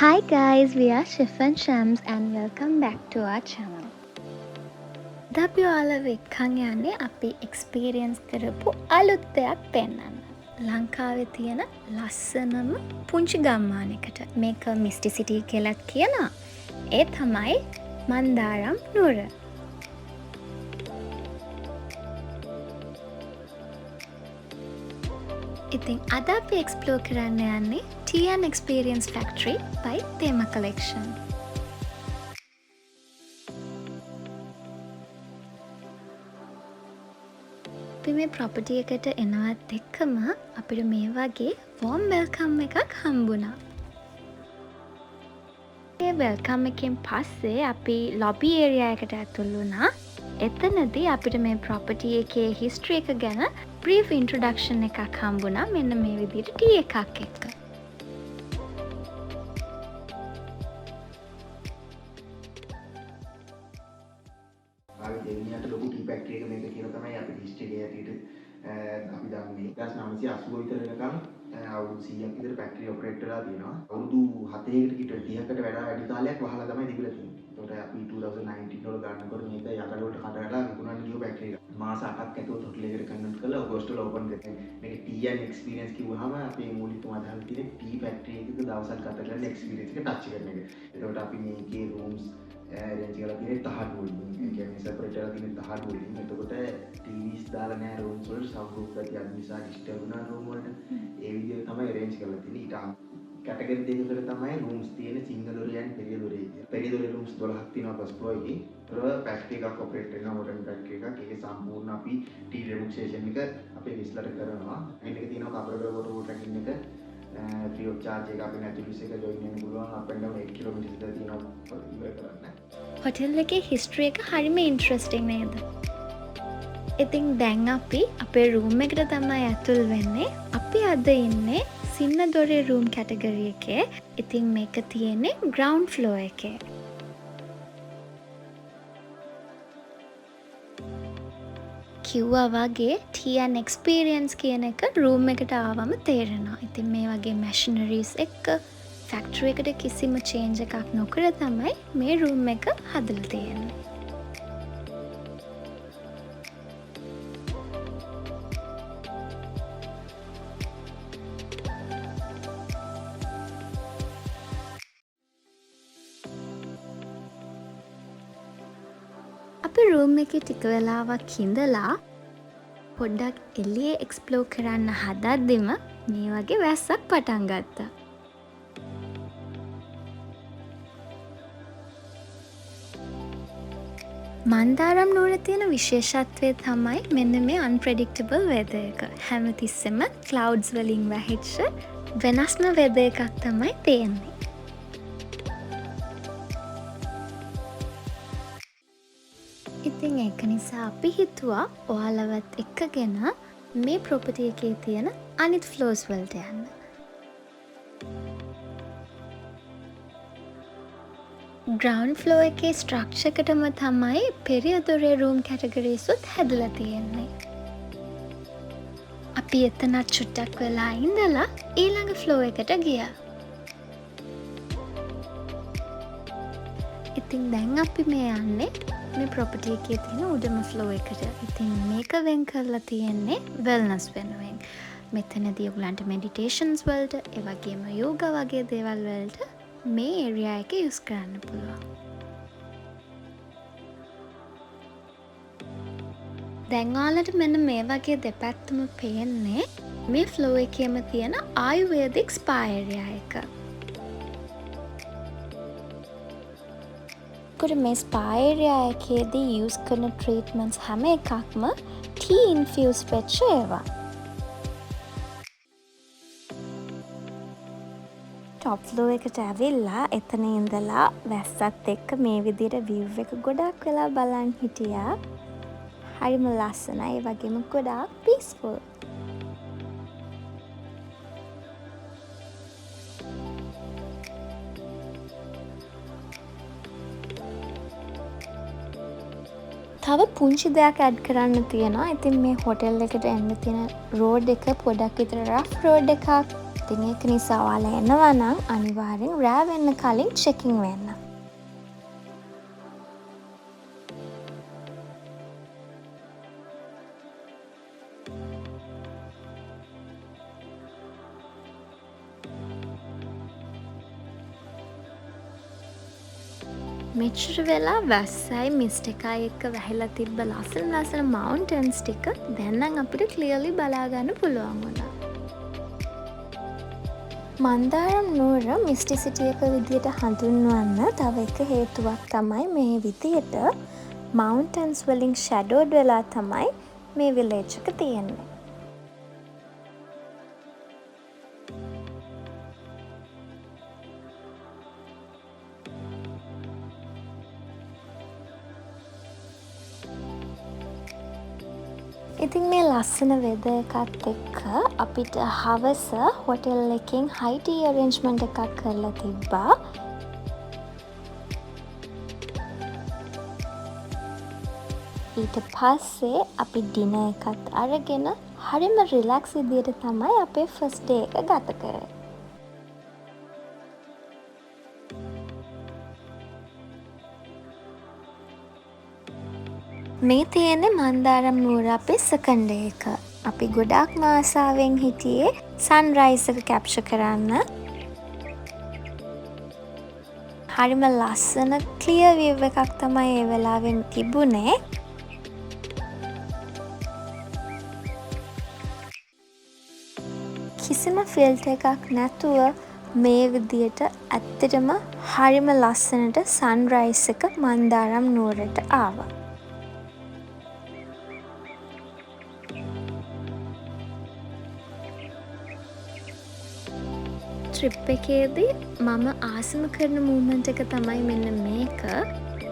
Hi guys, we are Chef and Shams and welcome back to our channel. අපි ඔයාලව එක්කන් යන්නේ අපි experience කරපු අලුත් දෙයක් පෙන්වන්න. ලංකාවේ තියෙන ලස්සනම පුංචි ගම්මානයකට. මේක මිස්ටි සිටි කියලාත් කියනවා. ඒ තමයි මන්දාරම් නුවර. ඉතින් අද අපි එක්ස්ප්ලෝර් කරන්න යන්නේ Tea and Experience Factory by Thema Collection. අපි මේ ප්‍රොපර්ටි එකට එනවත් එක්කම අපිට මේ වගේ warm welcome එකක් හම්බුණා. මේ welcome එකෙන් පස්සේ අපි lobby area එකට ඇතුල් වුණා. එතනදී අපිට මේ ප්‍රොපර්ටි එකේ history එක ගැන brief introduction එකක් හම්බුණා. මෙන්න මේ විදිහට tea එකක් එක්ක. දෙවියන්ට ලොකු ටී ෆැක්ටරි එක මේක කියලා තමයි අපි හිස්ටරි එක ඇටියට අපි දන්නේ 1980 විතර වෙනකම් අවුරුදු 100ක් විතර ෆැක්ටරි ඔපරේට් කරලා තියෙනවා. අවුරුදු 7කට කිට 30කට වඩා වැඩි කාලයක් වහලා තමයි තිබිලා තියෙන්නේ. ඒකට අපි 2019 වල ගන්නකොට මේක යකඩ වලට කඩලා විකුණන්න ගිය ෆැක්ටරි එක. මාස 8ක් ඇතුළත හොටල් එකකට කන්වර්ට් කරලා ඔගස්ට් වල ඕපන් කරා. මේක ටී ඇන්ඩ් එක්ස්පීරියන්ස් කිව්වහම අපේ මූලිකම අදහස තියෙන්නේ ටී ෆැක්ටරි එකක දවසක් ගත කරන එක්ස්පීරියන්ස් එක ටච් කරන එක. ඒකට අපි මේකේ රූම්ස් arrange කරලා තියෙන්නේ තහඩු වලින්. ඒ කියන්නේ සෙපරේට් කරලා තියෙන තහඩු වලින්. එතකොට TVs දාලා නැහැ rooms වලට sound proof ගතිය අද නිසා disturb වෙන room වලට. ඒ විදිහට තමයි arrange කරලා තියෙන්නේ. ඊට කැටගරි දෙකකට තමයි rooms තියෙන්නේ සිංගල් දොරේ and පෙරිය දොරේ කියලා. පෙරිය දොරේ rooms 12ක් තියෙනවා first floor එකේ. ඒතර ෆැක්ටරි එකක් ඔපරේට් වෙනවා modern ෆැක්ටරි එකක්. ඒකේ සම්පූර්ණ අපි tea demonstration එක අපේ විශ්ලට කරනවා. මේක තියෙනවා කපරබර water tracking එක. free of charge එක අපි නැතිලිස් එක join වෙන්න පුළුවන් up and down 8 km විතර තියෙනවා ඉවර කරන්න. හොටෙල් එකේ හිස්ටරි එක හරිම ඉන්ට්‍රස්ටිං නේද? ඉතින් දැන් අපි අපේ රූම් එකට තමයි ඇතුල් වෙන්නේ. අපි අද ඉන්නේ සින්න දොරේ රූම් කැටගරි එකේ. ඉතින් මේක තියෙන්නේ ග්‍රවුන්ඩ් ෆ්ලෝර් එකේ. කිව්වා වගේ tea and experience කියන එක රූම් එකට ආවම තේරෙනවා. ඉතින් මේ වගේ machineries එක්ක ෆැක්ටරි එකට කිසිම චේන්ජ් එකක් නොකර තමයි මේ රූම් එක හදලා තියෙන්නේ. අපි රූම් එකේ ටික වෙලාවක් ඉඳලා පොඩ්ඩක් එළියේ එක්ස්ප්ලෝර් කරන්න හදද්දිම මේ වගේ වැස්සක් පටන් ගත්තා. මන්දාරම් නුවර තියෙන විශේෂත්වය තමයි මෙන්න මේ unpredictable weather එක. හැමතිස්සෙම clouds වලින් වැහිච්ච වෙනස්ම weather එකක් තමයි තියෙන්නේ. ඉතින් ඒක නිසා අපි හිතුවා ඔයාලවත් එක්කගෙන මේ ප්‍රොපර්ටි එකේ තියෙන අනිත් ෆ්ලෝර්ස් වලට යන්න. ග්‍රවුන්ඩ් ෆ්ලෝර් එකේ ස්ට්‍රක්චර් එකටම තමයි පෙරිය දොරේ රූම් කැටගරිස් උත් හැදලා තියෙන්නේ. අපි එතනත් චුට්ටක් වෙලා ඉඳලා ඊළඟ ෆ්ලෝර් එකට ගියා. ඉතින් දැන් අපි මේ යන්නේ මේ ප්‍රොපර්ටි එකේ තියෙන උඩම ෆ්ලෝර් එකට. ඉතින් මේක වෙන් කරලා තියෙන්නේ වෙල්නස් වෙනුවෙන්. මෙතනදී ඔයගලන්ට මෙඩිටේෂන්ස් වලට, ඒ වගේම යෝගා වගේ දේවල් වලට මේ ඒරියා එක යූස් කරන්න පුළුවන්. දැන් ඔයාලට මෙන්න මේ වගේ දෙපැත්තම පේන්නේ මේ ෆ්ලෝර් එකේම තියෙන ආයුර්වේදික් ස්පා ඒරියා එක. මේ ස්පා ඒරියා එකේදී යූස් කරන ට්‍රීට්මන්ට්ස් හැම එකක්ම ටී ඉන්ෆියුස් වෙච්ච ඒවා. ටොප් ෆ්ලෝර් එකට ඇවිල්ලා එතන ඉඳලා වැස්සත් එක්ක මේ විදිහට view එක ගොඩක් වෙලා බලන් හිටියා. හරිම ලස්සනයි, ඒ වගේම ගොඩාක් peaceful. තව පුංචි දෙයක් ඇඩ් කරන්න තියෙනවා. ඉතින් මේ හොටෙල් එකට එන්න තියෙන රෝඩ් එක පොඩක් විතර රෆ් රෝඩ් එකක්. ඉතින් ඒක නිසා ඔයාලා එනවා නම් අනිවාර්යෙන් රෑ වෙන්න කලින් චෙකින් වෙන්න. මෙච්චර වෙලා වැස්සයි මිස්ට් එකයි එක්ක වැහිලා තිබ්බ ලස්සන මවුන්ටන්ස් ටික දැන් නම් අපිට ක්ලියර්ලි බලා ගන්න පුළුවන් වුණා. මන්දාරම් නුවර මිස්ටි සිටි එක විදියට හඳුන්වන්න තව එක හේතුවක් තමයි මේ විදියට මවුන්ටන්ස් වලින් ෂැඩෝඩ් වෙලා තමයි මේ විලේජ් එක තියෙන්නේ. ඉතින් මේ ලස්සන වෙදර් එකත් එක්ක අපිට හවස හොටෙල් එකෙන් හයි ටී අරේන්ජ්මන්ට් එකක් කරලා තිබ්බා. ඊට පස්සේ අපි ඩිනර් එකත් අරගෙන හරිම රිලැක්ස් විදියට තමයි අපේ ෆස්ට් ඩේ එක ගත කරේ. මේ තියෙන්නේ මන්දාරම් නුවර අපේ සෙකන්ඩ් ඩේ එක. අපි ගොඩාක්ම ආසාවෙන් හිටියේ සන්රයිස් එක කැප්චර් කරන්න. හරිම ලස්සන ක්ලියර් විව් එකක් තමයි ඒ වෙලාවෙන් තිබුණේ. කිසිම ෆිල්ටර් එකක් නැතුව මේ විදියට ඇත්තටම හරිම ලස්සනට සන්රයිස් එක මන්දාරම් නුවරට ආවා. ට්‍රිප් එකේදී මම ආසම කරන මූමන්ට් එක තමයි මෙන්න මේක.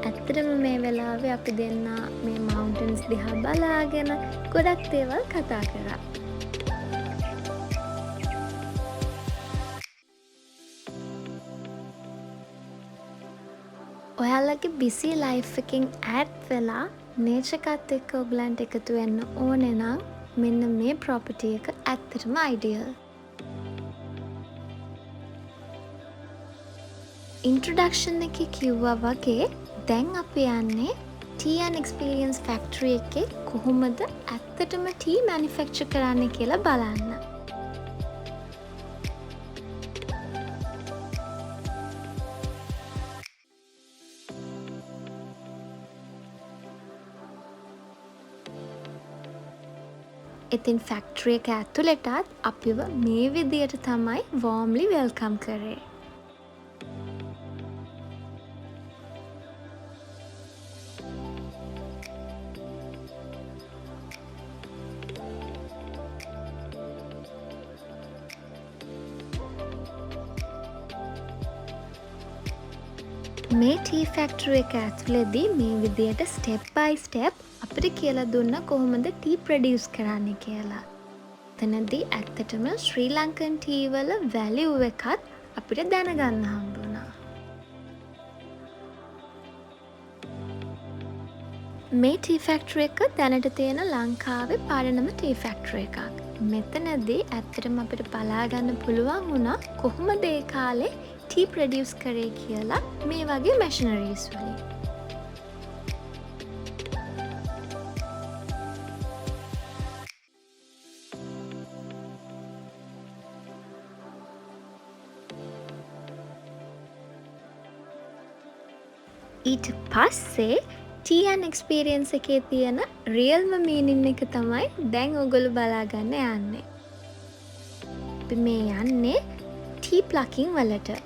ඇත්තටම මේ වෙලාවේ අපි දෙන්නා මේ මවුන්ටන්ස් දිහා බලාගෙන ගොඩක් දේවල් කතා කරා. ඔයාලගේ බිසි ලයිෆ් එකකින් ඈඩ් වෙලා නේචර් එකත් එක්ක ඔයගලන්ට එකතු වෙන්න ඕනේ නම් මෙන්න මේ ප්‍රොපර්ටි එක ඇත්තටම අයිඩියල්. ඉන්ට්‍රොඩක්ෂන් එකේ කිව්වා වගේ දැන් අපි යන්නේ ටී ඇන්ඩ් එක්ස්පීරියන්ස් ෆැක්ටරි එකේ කොහොමද ඇත්තටම ටී මැනුෆැක්චර් කරන්නේ කියලා බලන්න. ඉතින් ෆැක්ටරි එක ඇතුළටත් අපිව මේ විදියට තමයි වෝම්ලි වෙල්කම් කරේ. මේ ටී ෆැක්ටරි එක ඇතුළේදී මේ විදියට ස්ටෙප් බයි ස්ටෙප් අපිට කියලා දුන්න කොහොමද ටී ප්‍රොඩියුස් කරන්න කියලා. එතනදී ඇත්තටම ශ්‍රී ලංකන් ටී වල වැලියු එකත් අපිට දැනගන්න හම්බුණා. මේ ටී ෆැක්ටරි එක දැනට තියෙන ලංකාවේ පරණම ටී ෆැක්ටරි එකක්. මෙතනදී ඇත්තටම අපිට බලා ගන්න පුළුවන් වුණා කොහොමද ඒ කාලේ ටී ප්‍රොඩියුස් කරේ කියලා මේ වගේ මැෂිනරීස් වලින්. ඊට පස්සේ ටී ඇන්ඩ් එක්ස්පීරියන්ස් එකේ තියෙන රියල්ම මීනින් එක තමයි දැන් ඔයගොල්ලෝ බලාගන්න යන්නේ. අපි මේ යන්නේ ටී ප්ලකින් වලට.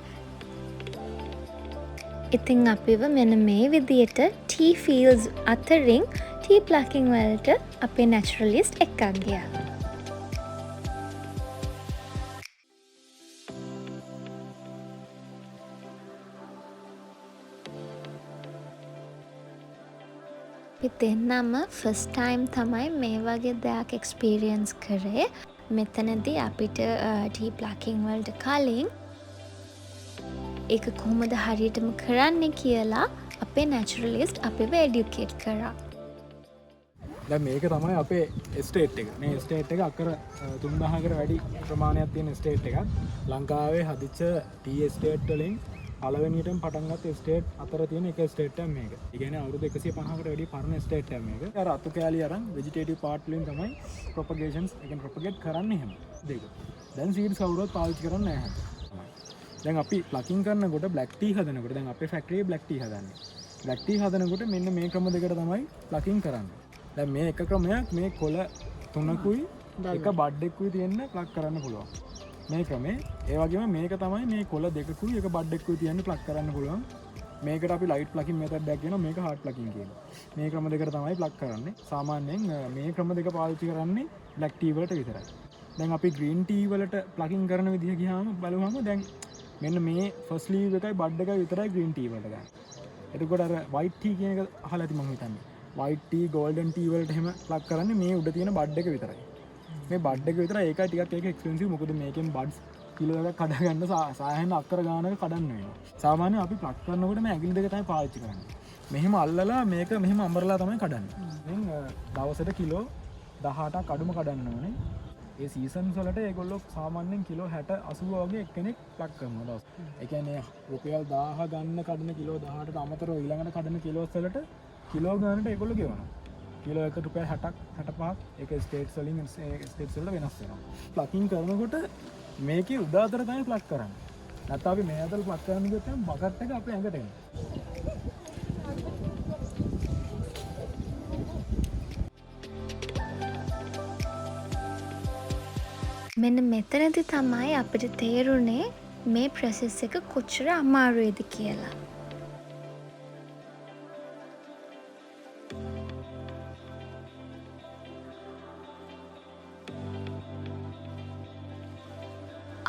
ඉතින් අපිව මෙන්න මේ විදියට ටී ෆීල්ඩ්ස් අතරින් ටී ප්ලකින් වලට අපේ නැචරලිස්ට් එකක් ගියා. අපි දෙන්නම ෆස්ට් ටයිම් තමයි මේ වගේ දෙයක් එක්ස්පීරියන්ස් කරේ. මෙතනදී අපිට ටී ප්ලකින් වලට කලින් ඒක කොහොමද හරියටම කරන්නේ කියලා අපේ නැචරලිස්ට් අපිව එඩියුකේට් කරා. දැන් මේක තමයි අපේ එස්ටේට් එක. මේ එස්ටේට් එක අක්කර 3000කට වැඩි ප්‍රමාණයක් තියෙන එස්ටේට් එකක්. ලංකාවේ හදිච්ච ටී එස්ටේට් වලින් පළවෙනියටම පටන් ගත්ත එස්ටේට් අතර තියෙන එක එස්ටේට් එකක් මේක. ඒ කියන්නේ අවුරුදු 150කට වැඩි පරණ එස්ටේට් එකක් මේක. අර අතු කෑලි අරන් ভেජිටේටිව් පාර්ට් වලින් තමයි ප්‍රොපගේෂන්ස් ඒ කියන්නේ ප්‍රොපගේට් කරන්නේ එහෙම. දෙක. දැන් සීඩ්ස් කවුරුවත් පාවිච්චි කරන්නේ නැහැ. දැන් අපි ප්ලකින් කරනකොට බ්ලැක් ටී හදනකොට දැන් අපේ ෆැක්ටරියේ බ්ලැක් ටී හදන්නේ. බ්ලැක් ටී හදනකොට මෙන්න මේ ක්‍රම දෙකට තමයි ප්ලකින් කරන්නේ. දැන් මේ එක ක්‍රමයක් මේ කොළ තුනකුයි එක බඩ් එකකුයි තියෙන්න ප්ලක් කරන්න පුළුවන්. මේ ක්‍රමේ ඒ වගේම මේක තමයි මේ කොළ දෙකකුයි එක බඩ් එකකුයි තියෙන්න ප්ලක් කරන්න පුළුවන්. මේකට අපි ලයිට් ප්ලකින් මෙතඩ් එකක් කියනවා. මේක හાર્ඩ් ප්ලකින් කියනවා. මේ ක්‍රම දෙකට තමයි ප්ලක් කරන්නේ. සාමාන්‍යයෙන් මේ ක්‍රම දෙක පාවිච්චි කරන්නේ බ්ලැක් ටී වලට විතරයි. දැන් අපි ග්‍රීන් ටී වලට ප්ලකින් කරන විදිහ ගියාම බලුවම දැන් මෙන්න මේ ෆස්ට් ලීව් එකයි බඩ් එකයි විතරයි ග්‍රීන් ටී වලට ගන්න. එතකොට අර වයිට් ටී කියන එක අහලා ඇති මම හිතන්නේ. වයිට් ටී ගෝල්ඩන් ටී වලට එහෙම ප්ලක් කරන්නේ මේ උඩ තියෙන බඩ් එක විතරයි. මේ බඩ් එක විතරයි ඒකයි ටිකක් ඒක එක්ස්පෙන්සිව්. මොකද මේකෙන් බඩ්ස් කිලෝ එකක් කඩ ගන්න සායන අක්කර ගානක කඩන්න වෙනවා. සාමාන්‍යයෙන් අපි ප්ලක් කරනකොට මේ ඇඟිලි දෙක තමයි පාවිච්චි කරන්නේ. මෙහෙම අල්ලලා මේක මෙහෙම අඹරලා තමයි කඩන්නේ. ඉතින් දවසට කිලෝ 18ක් අඩුම කඩන්න ඕනේ. ඒ සීසන්ස් වලට ඒගොල්ලෝ සාමාන්‍යයෙන් කිලෝ 60 80 වගේ එක්කෙනෙක් ප්ලක් කරනවා දවස්. ඒ කියන්නේ රුපියල් 1000 ගන්න කඩන කිලෝ 18ට අමතරව ඊළඟට කඩන කිලෝස් වලට කිලෝ ගන්නට ඒගොල්ලෝ ගෙවනවා. කිලෝ එක රුපියල් 60ක් 65ක් ඒක ස්ටේට්ස් වලින් ස්ටේට්ස් වල වෙනස් වෙනවා. ප්ලකින් කරනකොට මේකේ උඩ අතර තමයි ප්ලක් කරන්නේ. නැත්නම් අපි මේ අතර ප්ලක් කරන්න ගියොත් තමයි බකට් එක අපේ ඇඟට එන්නේ. මෙන්න මෙතනදි තමයි අපිට තේරුනේ මේ ප්‍රොසෙස් එක කොච්චර අමාරුයිද කියලා.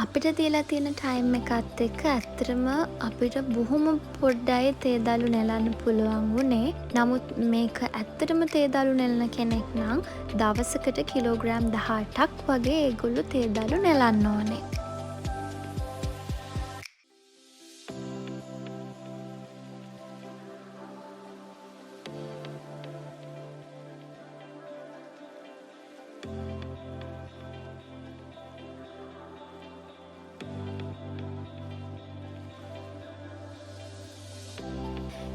අපිට දීලා තියෙන ටයිම් එකත් එක්ක ඇත්තටම අපිට බොහොම පොඩ්ඩයි තේදලු නෙලන්න පුළුවන් වුණේ. නමුත් මේක ඇත්තටම තේදලු නෙලන කෙනෙක් නම් දවසකට කිලෝග්‍රෑම් 18ක් වගේ ඒගොල්ලෝ තේදලු නෙලන්න ඕනේ.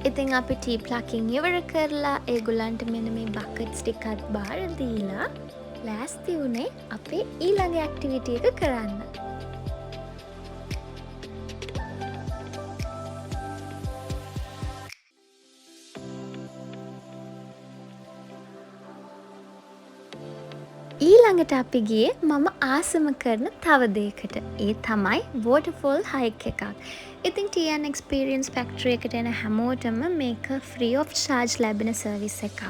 ඉතින් අපි ටී ප්ලකින් ඉවර කරලා ඒගොල්ලන්ට මෙන්න මේ බකට්ස් ටිකත් බාර දීලා ලෑස්ති වුණේ අපේ ඊළඟ ඇක්ටිවිටි එක කරන්න. ඊළඟට අපි ගියේ මම ආසම කරන තව දෙයකට. ඒ තමයි waterfall hike එකක්. ඉතින් TN experience factory එකට එන හැමෝටම මේක free of charge ලැබෙන සර්විස් එකක්.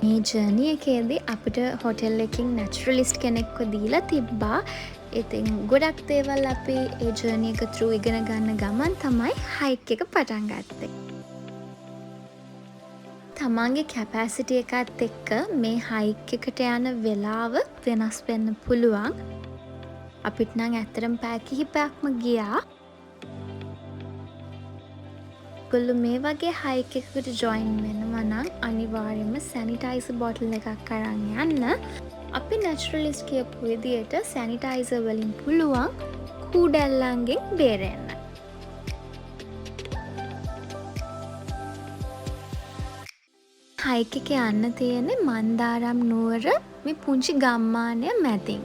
මේ ජර්නි එකේදී අපිට හොටෙල් එකකින් නැචරලිස්ට් කෙනෙක්ව දීලා තිබ්බා. ඉතින් ගොඩක් දේවල් අපි ඒ ජර්නි එක through ඉගෙන ගන්න ගමන් තමයි hike එක පටන් ගත්තේ. තමන්ගේ කැපැසිටි එකත් එක්ක මේ හයික් එකට යන වෙලාව වෙනස් වෙන්න පුළුවන්. අපිට නම් ඇත්තටම පැය කිහිපයක්ම ගියා. ඔයගොල්ලෝ මේ වගේ හයික් එකකට ජොයින් වෙනවා නම් අනිවාර්යයෙන්ම සැනිටයිසර් බොටල් එකක් අරන් යන්න. අපි නැචරලිස්ට් කියපු විදියට සැනිටයිසර් වලින් පුළුවන් කූඩැල්ලන්ගෙන් බේරෙන්න. හයික් එක යන්න තියෙන්නේ මන්දාරම් නුවර මේ පුංචි ගම්මානය මැදින්.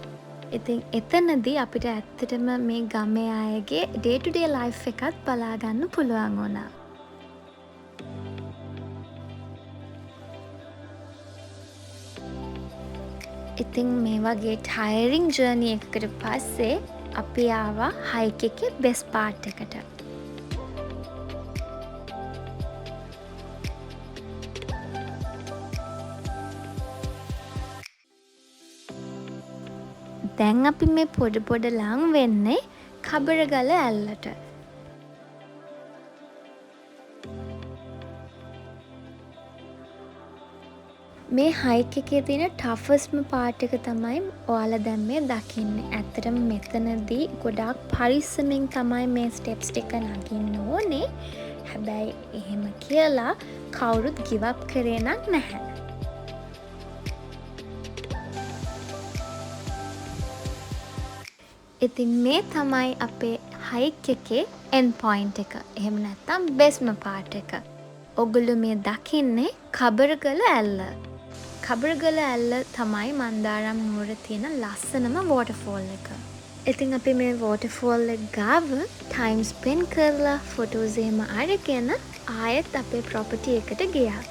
ඉතින් එතනදී අපිට ඇත්තටම මේ ගමේ අයගේ ඩේ ටු ඩේ ලයිෆ් එකත් බලා ගන්න පුළුවන් වුණා. ඉතින් මේ වගේ ටයරින් ජර්නි එකකට පස්සේ අපි ආවා හයික් එකේ බෙස්ට් පාර්ට් එකට. දැන් අපි මේ පොඩ පොඩ ලං වෙන්නේ කබරගල ඇල්ලට. මේ හයික් එකේ තියෙන ටෆස්ම පාර්ට් එක තමයි ඔයාලා දැන් මේ දකින්නේ. ඇත්තටම මෙතනදී ගොඩාක් පරිස්සමෙන් තමයි මේ ස්ටෙප්ස් ටික නගින්න ඕනේ. හැබැයි එහෙම කියලා කවුරුත් give up කරේ නම් නැහැ. ඉතින් මේ තමයි අපේ හයික් එකේ end point එක. එහෙම නැත්නම් බෙස්ම පාර්ට් එක. ඔගොල්ලෝ මේ දකින්නේ කබරගල ඇල්ල. කබරගල ඇල්ල තමයි මන්දාරම් නුවර තියෙන ලස්සනම waterfall එක. ඉතින් අපි මේ waterfall එක ගාව time spend කරලා photos එහෙම අරගෙන ආයෙත් අපේ property එකට ගියා.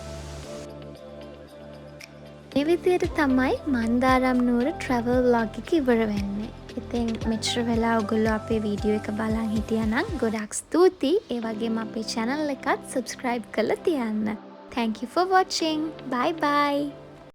මේ විදිහට තමයි මන්දාරම් නුවර travel vlog එක ඉවර වෙන්නේ. ඉතින් මෙච්චර වෙලා ඔයගොල්ලෝ අපේ වීඩියෝ එක බලන් හිටියා නම් ගොඩක් ස්තුතියි. ඒ වගේම අපේ channel එකත් subscribe කරලා තියන්න. Thank you for watching. Bye bye.